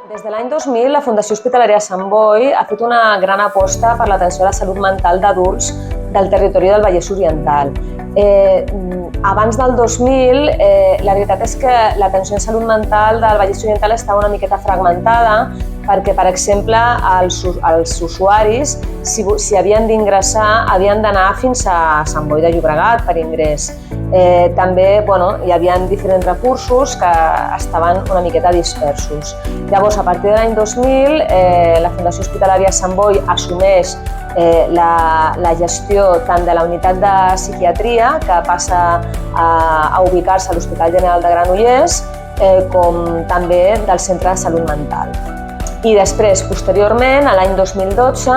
Des de l'any 2000, la Fundació Hospitalària Sant Boi ha fet una gran aposta per l'atenció a la salut mental d'adults del territori del Vallès Oriental. Abans del 2000, la veritat és que l'atenció en salut mental del Vallès Oriental estava una miqueta fragmentada perquè, per exemple, els usuaris, si havien d'ingressar, havien d'anar fins a Sant Boi de Llobregat per ingrés. També hi havia diferents recursos que estaven una miqueta dispersos. Llavors, a partir de l'any 2000, la Fundació Hospitalària Sant Boi assumeix la gestió tant de la unitat de psiquiatria, que passa a ubicar-se a l'Hospital General de Granollers, com també del Centre de Salut Mental. I després, posteriorment, a l'any 2012,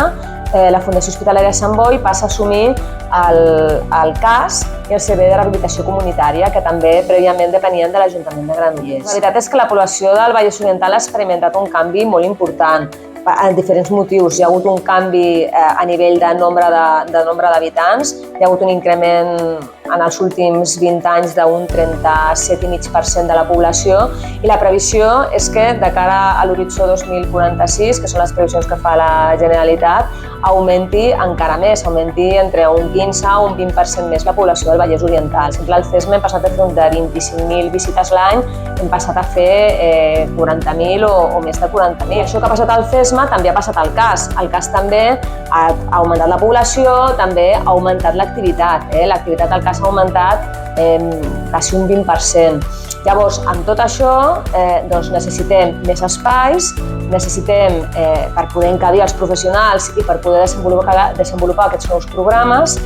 la Fundació Hospitalària Sant Boi passa a assumir el CAS i el Servei de Rehabilitació Comunitària, que també prèviament depenien de l'Ajuntament de Granollers. La veritat és que la població del Vallès Oriental ha experimentat un canvi molt important per diferents motius. Hi ha hagut un canvi a nivell de nombre d'habitants, hi ha hagut un increment en els últims 20 anys d'un 37,5% de la població i la previsió és que de cara a l'horitzó 2046, que són les previsions que fa la Generalitat, augmenti encara més, augmenti entre un 15 o un 20% més la població del Vallès Oriental. Sempre al CESMA hem passat de fer de 25.000 visites l'any, hem passat a fer 40.000 o més de 40.000. Això que ha passat al CESMA també ha passat al CAS. El CAS també ha augmentat la població, també ha augmentat l'activitat. L'activitat del CAS ha augmentat quasi un 20%. Llavors, amb tot això, necessitem més espais, necessitem, per poder encabir els professionals i per poder desenvolupar aquests nous programes,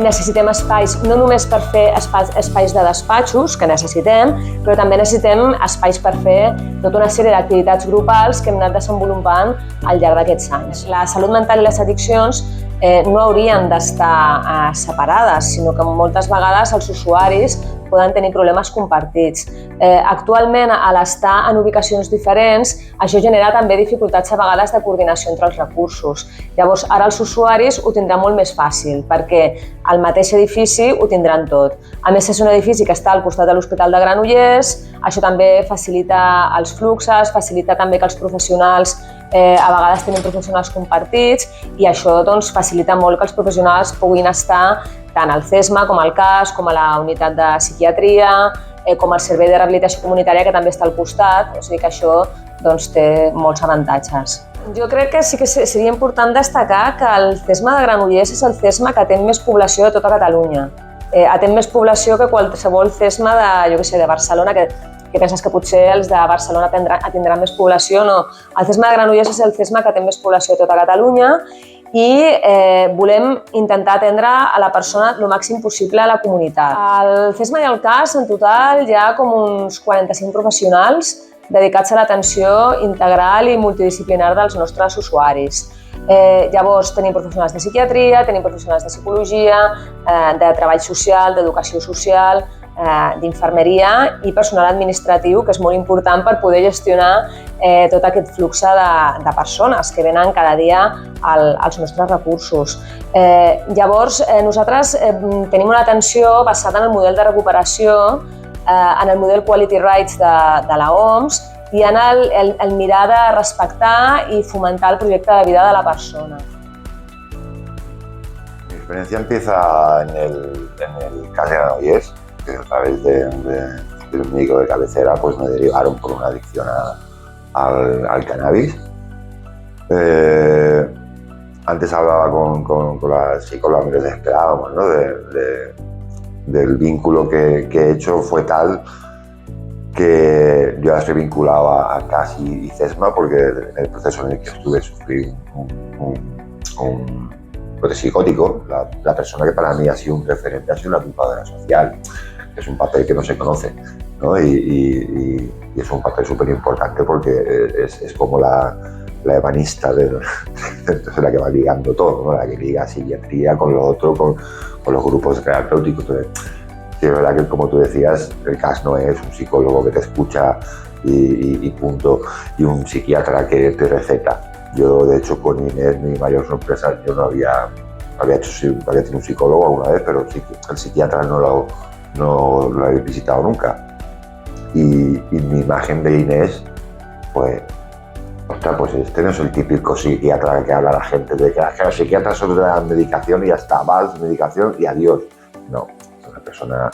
necessitem espais no només per fer espais de despatxos, que necessitem, però també necessitem espais per fer tota una sèrie d'activitats grupals que hem anat desenvolupant al llarg d'aquests anys. La salut mental i les addiccions no haurien d'estar separades, sinó que moltes vegades els usuaris poden tenir problemes compartits. Actualment, a l'estar en ubicacions diferents, això genera també dificultats a vegades de coordinació entre els recursos. Llavors, ara els usuaris ho tindran molt més fàcil, perquè al mateix edifici ho tindran tot. A més, és un edifici que està al costat de l'Hospital de Granollers, això també facilita els fluxos, facilita també que els professionals a vegades tenen professionals compartits i això facilita molt que els professionals puguin estar tant al CESMA com al CAS, com a la unitat de psiquiatria, com al Servei de Rehabilitació Comunitària, que també està al costat, o sigui que això té molts avantatges. Jo crec que sí que seria important destacar que el CESMA de Granollers és el CESMA que atén més població de tota Catalunya. Atén més població que qualsevol CESMA de Barcelona, que penses que potser els de Barcelona atendran més població, no. El CESMA de Granollers és el CESMA que atén més població de tota Catalunya i volem intentar atendre a la persona el màxim possible a la comunitat. Al CESMA i al CAS, en total, hi ha com uns 45 professionals dedicats a l'atenció integral i multidisciplinar dels nostres usuaris. Llavors, tenim professionals de psiquiatria, tenim professionals de psicologia, de treball social, d'educació social, d'infermeria i personal administratiu, que és molt important per poder gestionar tot aquest flux de persones que venen cada dia als nostres recursos. Llavors, nosaltres tenim una atenció basada en el model de recuperació, en el model Quality Rights de l'OMS i en el mirar de respectar i fomentar el projecte de vida de la persona. Mi experiencia empieza en el CAS de Granollers, que a través del médico de cabecera pues me derivaron por una adicción al cannabis. Antes hablaba con la psicóloga, me desesperábamos, ¿no? Del vínculo que he hecho fue tal que yo ya estoy vinculado a CAS y CESMA porque en el proceso en el que estuve sufrí un brote psicótico. La persona que para mí ha sido un referente ha sido la culpadora social, que es un papel que no se conoce, ¿no? Y es un papel súper importante porque es como la ebanista entonces la que va ligando todo, ¿no? La que liga psiquiatría con lo otro, con los grupos terapéuticos. Entonces, sí, es verdad que, como tú decías, el CAS no es un psicólogo que te escucha y punto, y un psiquiatra que te receta. Yo, de hecho, con Inés, mi mayor sorpresa, yo no había tenido un psicólogo alguna vez, pero el psiquiatra no lo había visitado nunca. Y mi imagen de Inés, pues, ostras, pues este no es el típico psiquiatra que habla a la gente de que los psiquiatras solo te dan medicación y ya está, vas, medicación y adiós. No, es una persona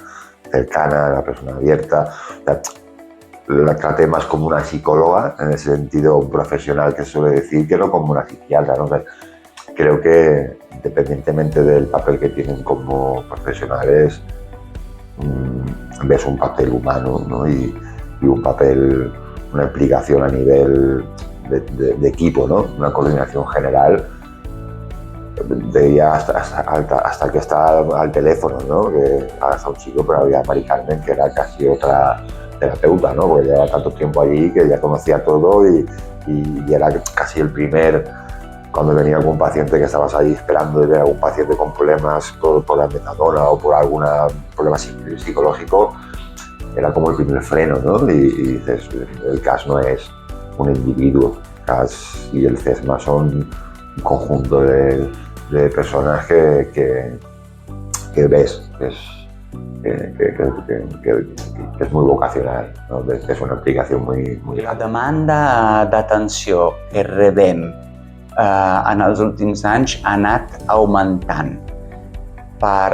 cercana, una persona abierta. O sea, la traté más como una psicóloga, en el sentido un profesional que suele decir, que no como una psiquiatra, ¿no? O sea, creo que independientemente del papel que tienen como profesionales, ves un papel humano, ¿no? y un papel, una implicación a nivel de equipo, ¿no? Una coordinación general. Veía hasta que está al teléfono, ¿no? Que hasta un chico, pero había Mari Carmen, que era casi otra terapeuta, ¿no? Porque llevaba tanto tiempo allí que ya conocía todo y era casi el primer, cuando venía algún paciente que estabas ahí esperando de ver algún paciente con problemas por la metadona o por algún problema psicológico, era como el primer freno, ¿no? Y dices, el CAS no es un individuo, CAS y el CESMA son un conjunto de personas que ves, que és muy vocacional, no? És una aplicació muy La demanda d'atenció que rebem en els últims anys ha anat augmentant per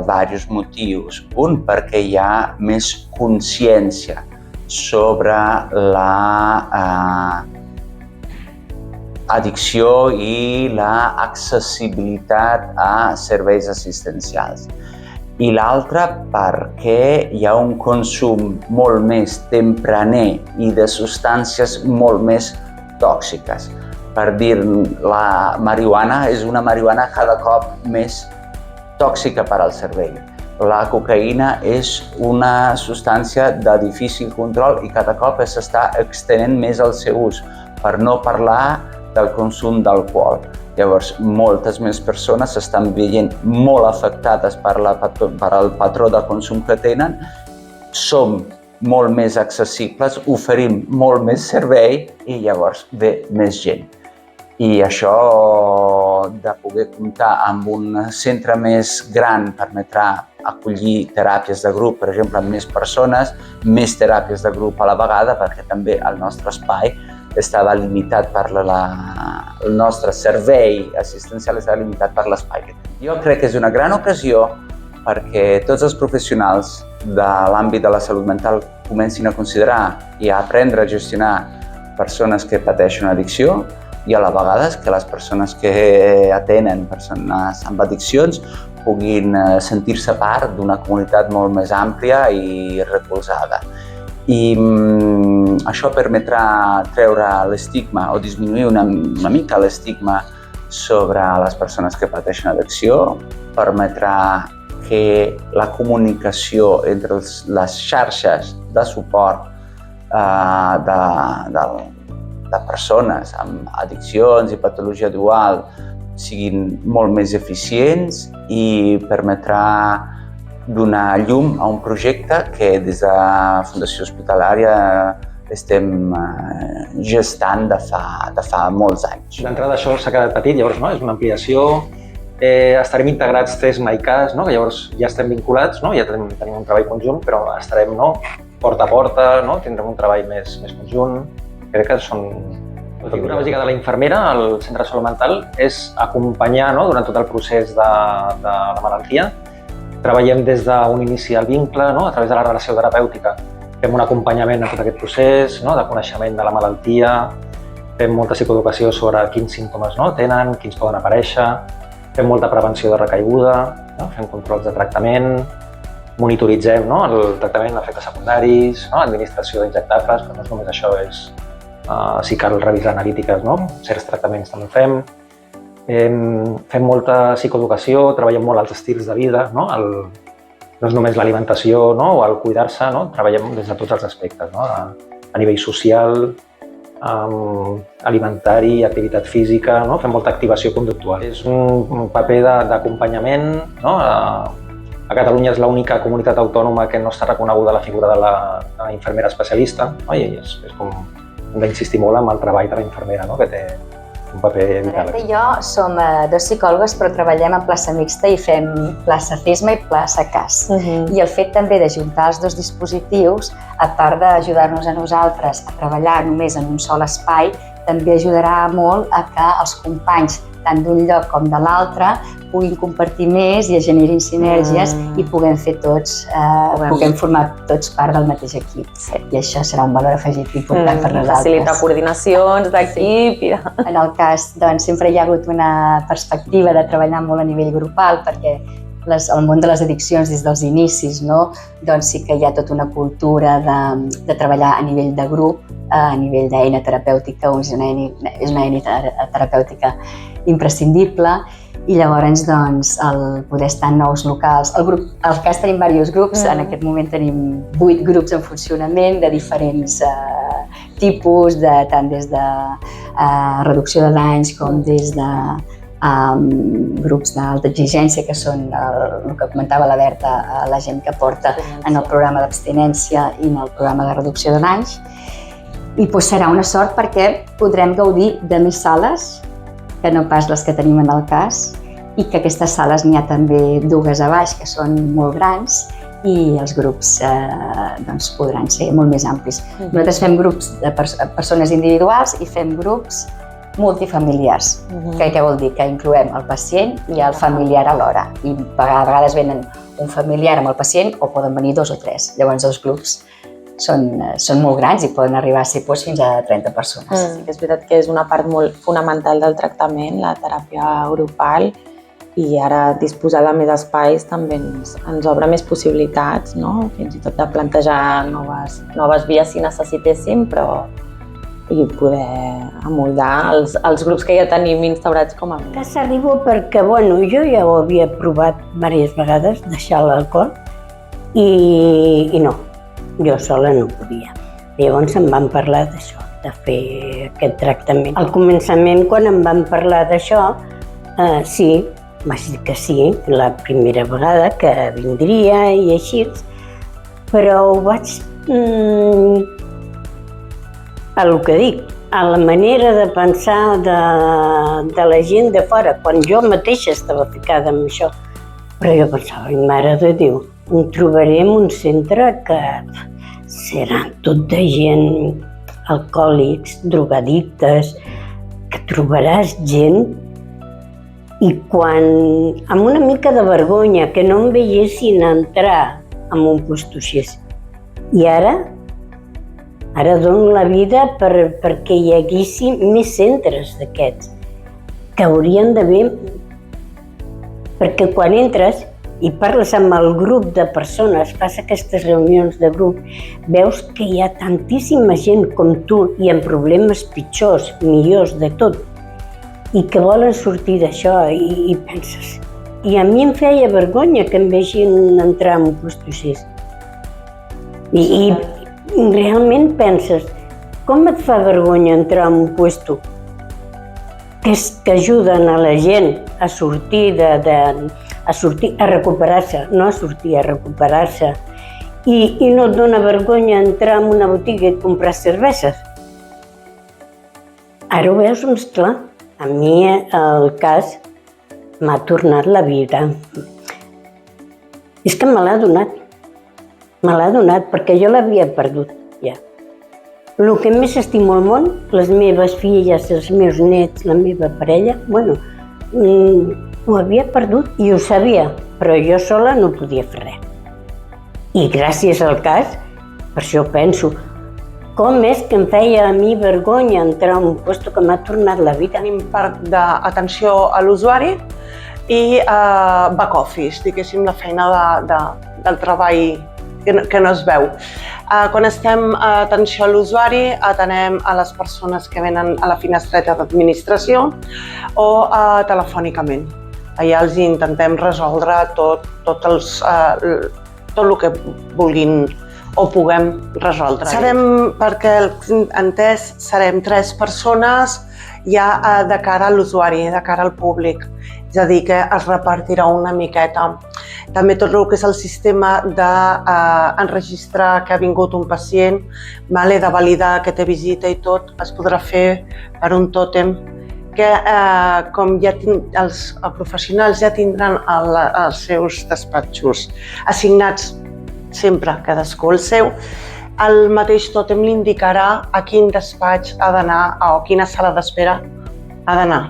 diversos motius. Un, perquè hi ha més consciència sobre la addicció i l'accessibilitat a serveis assistencials. I l'altre perquè hi ha un consum molt més tempraner i de substàncies molt més tòxiques. Per dir, la marihuana és una marihuana cada cop més tòxica per al cervell. La cocaïna és una substància de difícil control i cada cop s'està extenent més el seu ús, per no parlar del consum d'alcohol. Llavors, moltes més persones s'estan veient molt afectades per el patró de consum que tenen, som molt més accessibles, oferim molt més servei i llavors ve més gent. I això de poder comptar amb un centre més gran permetrà acollir teràpies de grup, per exemple, amb més persones, més teràpies de grup a la vegada, perquè també el nostre espai estava limitat per el nostre servei assistencial estava limitat per l'espai que tenim. Jo crec que és una gran ocasió perquè tots els professionals de l'àmbit de la salut mental comencin a considerar i a aprendre a gestionar persones que pateixen addicció i a la vegada que les persones que atenen persones amb addiccions puguin sentir-se part d'una comunitat molt més àmplia i recolzada. I això permetrà treure l'estigma o disminuir una mica l'estigma sobre les persones que pateixen addicció, permetrà que la comunicació entre les xarxes de suport de persones amb addiccions i patologia dual siguin molt més eficients i permetrà donar llum a un projecte que des de la Fundació Hospitalària estem gestant de fa molts anys. D'entrada això s'ha quedat petit, llavors és una ampliació. Estarem integrats CESMA i CAS, que llavors ja estem vinculats, ja tenim un treball conjunt, però estarem porta a porta, tindrem un treball més conjunt. Crec que són... La figura bàsica de la infermera al centre de salut mental és acompanyar durant tot el procés de la malaltia. Treballem des d'un inici al vincle, a través de la relació terapèutica. Fem un acompanyament a tot aquest procés, de coneixement de la malaltia, fem molta psicoeducació sobre quins símptomes tenen, quins poden aparèixer, fem molta prevenció de recaiguda, fem controls de tractament, monitoritzem el tractament d'efectes secundaris, administració d'injectables, però no és només això, si cal revisar analítiques, certs tractaments també fem. Fem molta psicoeducació, treballem molt els estils de vida, no és només l'alimentació o el cuidar-se, treballem des de tots els aspectes, a nivell social, alimentari, activitat física, fem molta activació conductual. És un paper d'acompanyament. A Catalunya és l'única comunitat autònoma que no està reconeguda la figura de la infermera especialista, i és com hem d'insistir molt en el treball de la infermera, que té un paper vital. Berta i jo som dos psicòlogues, però treballem en plaça mixta i fem plaça CESMA i plaça CAS. I el fet també d'ajuntar els dos dispositius, a part d'ajudar-nos a nosaltres a treballar només en un sol espai, també ajudarà molt a que els companys, tant d'un lloc com de l'altre, puguin compartir més i es generin sinergies i puguem fer tots, puguem formar tots part del mateix equip. I això serà un valor afegit important per nosaltres. Facilitar coordinacions d'equip. En el cas, doncs, sempre hi ha hagut una perspectiva de treballar molt a nivell grupal, perquè el món de les addiccions des dels inicis, no? Doncs sí que hi ha tota una cultura de treballar a nivell de grup, a nivell d'eina terapèutica, és una eina terapèutica imprescindible, i llavors doncs, el poder estar en nous locals. Al cas tenim diversos grups, en aquest moment tenim 8 grups en funcionament de diferents tipus, tant des de reducció de danys com des de grups d'alta exigència, que són el que comentava la Berta, la gent que porta en el programa d'abstinència i en el programa de reducció de danys. I serà una sort perquè podrem gaudir de més sales que no pas les que tenim en el cas, i que aquestes sales n'hi ha també 2 a baix, que són molt grans, i els grups podran ser molt més amplis. Nosaltres fem grups de persones individuals i fem grups multifamiliars, que què vol dir? Que incloem el pacient i el familiar alhora. I a vegades venen un familiar amb el pacient o poden venir 2 o 3. Llavors els grups són molt grans i poden arribar a ser fins a 30 persones. Sí que és veritat que és una part molt fonamental del tractament, la teràpia grupal, i ara disposar de més espais també ens obre més possibilitats, no? Fins i tot de plantejar noves vies si necessitéssim, però i poder amoldar els grups que ja tenim instaurats com a mínim. Que s'arribo perquè, jo ja ho havia provat diverses vegades, deixar l'alcohol, i no, jo sola no podia. Llavors em van parlar d'això, de fer aquest tractament. Al començament, quan em van parlar d'això, sí, vaig dir que sí, la primera vegada que vindria i així, però ho vaig a lo que dic, a la manera de pensar de la gent de fora, quan jo mateixa estava ficada en això. Però jo pensava, mare de Déu, em trobaré en un centre que seran tot de gent alcohòlics, drogadictes, que trobaràs gent i quan, amb una mica de vergonya, que no em veiessin entrar en un lloc així. I ara dono la vida perquè hi haguessin més centres d'aquests, que haurien d'haver, perquè quan entres i parles amb el grup de persones, fas aquestes reunions de grup, veus que hi ha tantíssima gent com tu i amb problemes pitjors, millors, de tot, i que volen sortir d'això i penses. I a mi em feia vergonya que em vegin entrar en un lloc així. I realment penses, com et fa vergonya entrar en un lloc que ajuden a la gent a sortir, a recuperar-se, no a sortir, a recuperar-se, i no et dona vergonya entrar en una botiga i comprar cerveses? Ara ho veus més clar. A mi el cas m'ha tornat la vida. És que me l'ha donat. Me l'ha donat perquè jo l'havia perdut, ja. El que més estimo al món, les meves filles, els meus nets, la meva parella, ho havia perdut i ho sabia, però jo sola no podia fer res. I gràcies al cas, per això penso, com és que em feia a mi vergonya entrar en un lloc que m'ha tornat la vida. Tenim part d'atenció a l'usuari i back office, diguéssim, la feina del treball que no es veu. Quan estem a atenció a l'usuari, atenem a les persones que venen a la finestreta d'administració o telefònicament. Allà els intentem resoldre tot el que vulguin o puguem resoldre. Perquè entès, serem 3 persones ja de cara a l'usuari, de cara al públic. És a dir, que es repartirà una miqueta. També tot el que és el sistema d'enregistrar que ha vingut un pacient, de validar que té visita i tot, es podrà fer per un tòtem que, com ja els professionals ja tindran els seus despatxos assignats sempre, cadascú el seu, el mateix tòtem li indicarà a quin despatx ha d'anar o a quina sala d'espera ha d'anar.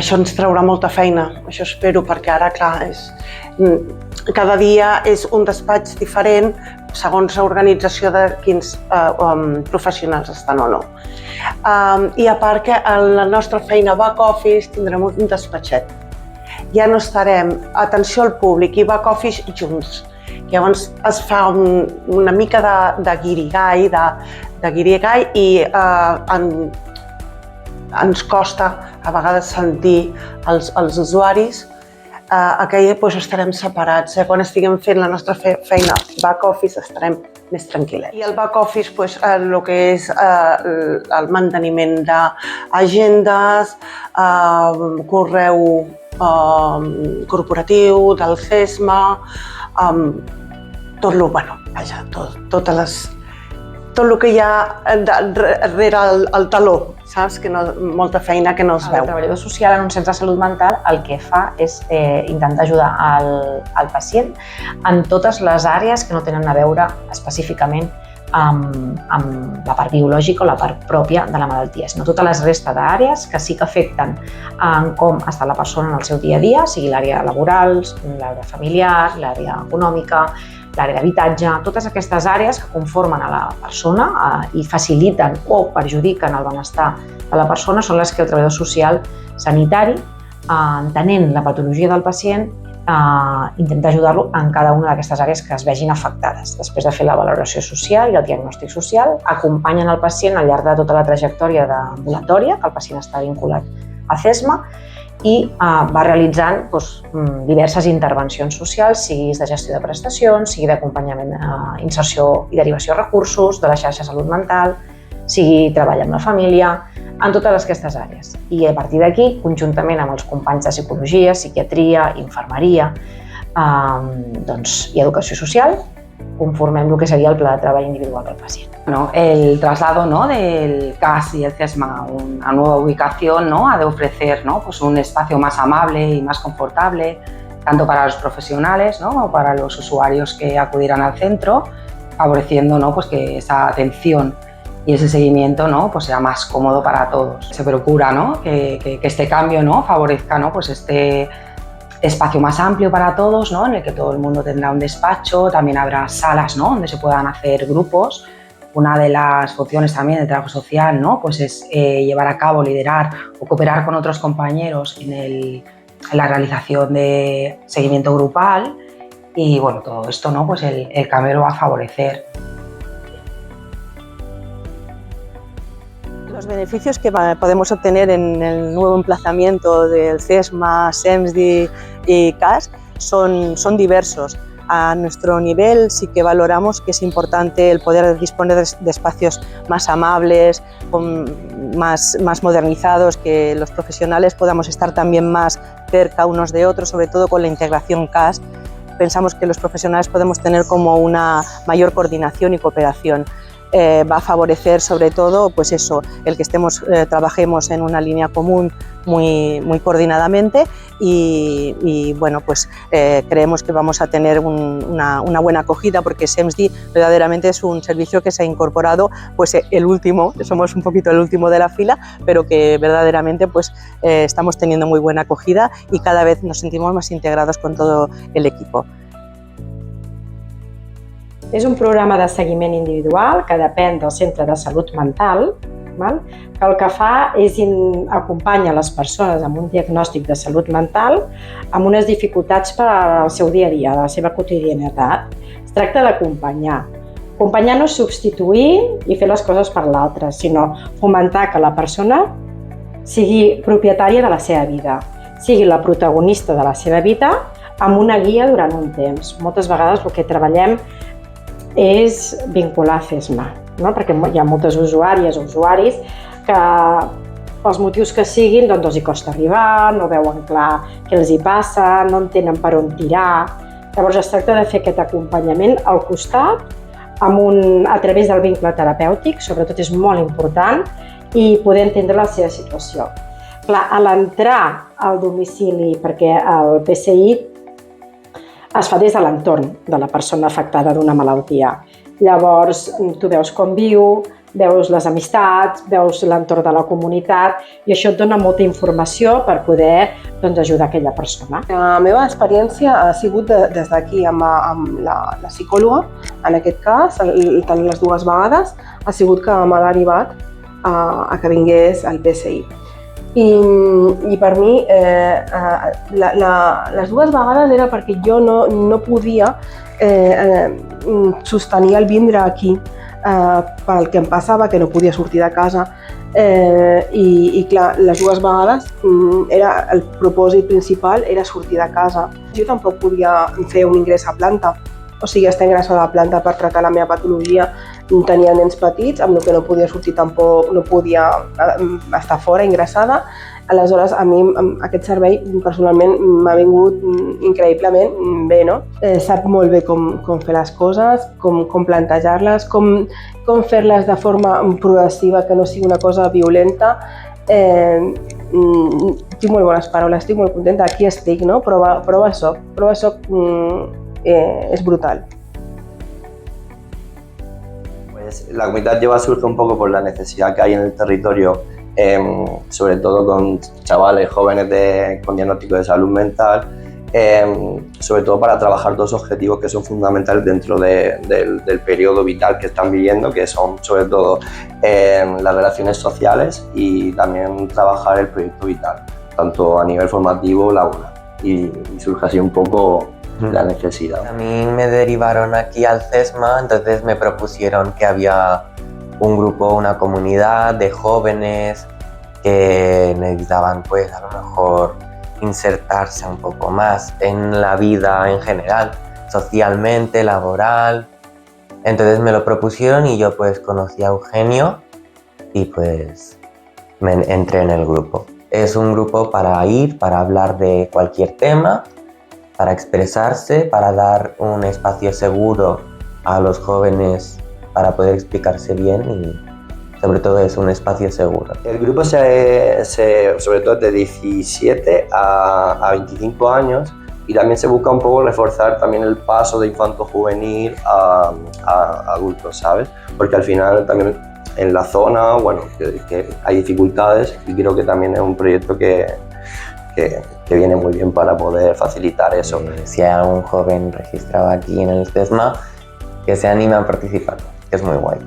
Això ens traurà molta feina, això espero, perquè ara, clar, cada dia és un despatx diferent segons l'organització de quins professionals estan o no. I a part que a la nostra feina back office tindrem un despatxet. Ja no estarem atenció al públic i back office junts. Llavors es fa una mica de guirigall, i ens costa a vegades sentir els usuaris que estarem separats. Quan estiguem fent la nostra feina back office estarem més tranquil·lets. I el back office, el que és el manteniment d'agendes, correu corporatiu, del CESMA, tot el que hi ha darrere el taló, saps? Molta feina que no es veu. El treballador social en un centre de salut mental el que fa és intentar ajudar al pacient en totes les àrees que no tenen a veure específicament amb la part biològica o la part pròpia de la malaltia, sinó tota la resta d'àrees que sí que afecten en com està la persona en el seu dia a dia, sigui l'àrea laboral, l'àrea familiar, l'àrea econòmica, l'àrea d'habitatge, totes aquestes àrees que conformen a la persona i faciliten o perjudiquen el benestar de la persona són les que el treballador social sanitari, entenent la patologia del pacient, intenta ajudar-lo en cada una d'aquestes àrees que es vegin afectades. Després de fer la valoració social i el diagnòstic social, acompanyen el pacient al llarg de tota la trajectòria ambulatòria, que el pacient està vinculat a CESMA, i va realitzant diverses intervencions socials, sigui de gestió de prestacions, sigui d'acompanyament, inserció i derivació de recursos, de la xarxa salut mental, sigui treball amb la família, en totes aquestes àrees. I a partir d'aquí, conjuntament amb els companys de psicologia, psiquiatria, infermeria i educació social, conformem el que seria el pla de treball individual del pacient. El traslado del CAS y el CESMA a una nueva ubicación ha de ofrecer un espacio más amable y más confortable, tanto para los profesionales como para los usuarios que acudirán al centro, favoreciendo que esa atención y ese seguimiento sea más cómodo para todos. Se procura que este cambio favorezca este espacio más amplio para todos, en el que todo el mundo tendrá un despacho, también habrá salas donde se puedan hacer grupos. Una de las funciones también del trabajo social es llevar a cabo, liderar o cooperar con otros compañeros en la realización de seguimiento grupal y todo esto el cambio lo va a favorecer. Los beneficios que podemos obtener en el nuevo emplazamiento del CESMA, SEMSDI y CAS son diversos. A nuestro nivel sí que valoramos que es importante el poder disponer de espacios más amables, más modernizados, que los profesionales podamos estar también más cerca unos de otros, sobre todo con la integración CAS. Pensamos que los profesionales podemos tener como una mayor coordinación y cooperación. Va a favorecer sobre todo el que trabajemos en una línea común muy coordinadamente y creemos que vamos a tener una buena acogida, porque SEMSDI verdaderamente es un servicio que se ha incorporado el último, somos un poquito el último de la fila, pero que verdaderamente estamos teniendo muy buena acogida y cada vez nos sentimos más integrados con todo el equipo. És un programa de seguiment individual que depèn del centre de salut mental, que el que fa és acompanya les persones amb un diagnòstic de salut mental amb unes dificultats per al seu dia a dia, a la seva quotidianitat. Es tracta d'acompanyar. Acompanyar no és substituir i fer les coses per l'altre, sinó fomentar que la persona sigui propietària de la seva vida, sigui la protagonista de la seva vida amb una guia durant un temps. Moltes vegades el que treballem és vincular a CESMA, perquè hi ha moltes usuàries o usuaris que pels motius que siguin els hi costa arribar, no veuen clar què els hi passa, no entenen per on tirar. Llavors es tracta de fer aquest acompanyament al costat a través del vincle terapèutic, sobretot és molt important, i poder entendre la seva situació. Clar, a l'entrar al domicili, perquè el PCI es fa des de l'entorn de la persona afectada d'una malaltia Llavors, tu veus com viu, veus les amistats, veus l'entorn de la comunitat i això et dona molta informació per poder ajudar aquella persona. La meva experiència ha sigut des d'aquí amb la psicòloga, en aquest cas, tant les dues vegades, ha sigut que m'ha derivat a que vingués al PSI. I per mi les dues vegades era perquè jo no podia sostenir el vindre aquí pel que em passava, que no podia sortir de casa i clar, les dues vegades el propòsit principal era sortir de casa. Jo tampoc podia fer un ingrés a planta, o sigui, estar ingressada a planta per tractar la meva patologia. Tenia nens petits, amb el que no podia sortir tampoc, no podia estar fora ingressada. Aleshores, a mi aquest servei personalment m'ha vingut increïblement bé, no? Sap molt bé com fer les coses, com plantejar-les, com fer-les de forma progressiva, que no sigui una cosa violenta. Tinc molt bones paraules, estic molt contenta, aquí estic, no? Prova soc es brutal. Pues la comunidad lleva surge un poco por la necesidad que hay en el territorio, sobre todo con chavales jóvenes con diagnóstico de salud mental, sobre todo para trabajar dos objetivos que son fundamentales dentro del periodo vital que están viviendo, que son sobre todo las relaciones sociales y también trabajar el proyecto vital, tanto a nivel formativo o laboral. Y surge así un poco la necesidad. A mí me derivaron aquí al CESMA, entonces me propusieron que había un grupo, una comunidad de jóvenes que necesitaban pues a lo mejor insertarse un poco más en la vida en general, socialmente, laboral. Entonces me lo propusieron y yo pues conocí a Eugenio y pues me entré en el grupo. Es un grupo para ir, para hablar de cualquier tema, para expresarse, para dar un espacio seguro a los jóvenes para poder explicarse bien y sobre todo es un espacio seguro. El grupo sobre todo de 17 a 25 años y también se busca un poco reforzar también el paso de infanto-juvenil a adultos, ¿sabes? Porque al final también en la zona, bueno, que hay dificultades y creo que también es un proyecto que viene muy bien para poder facilitar eso. Si hay algún joven registrado aquí en el CESMA, que se anime a participar, que es muy guay.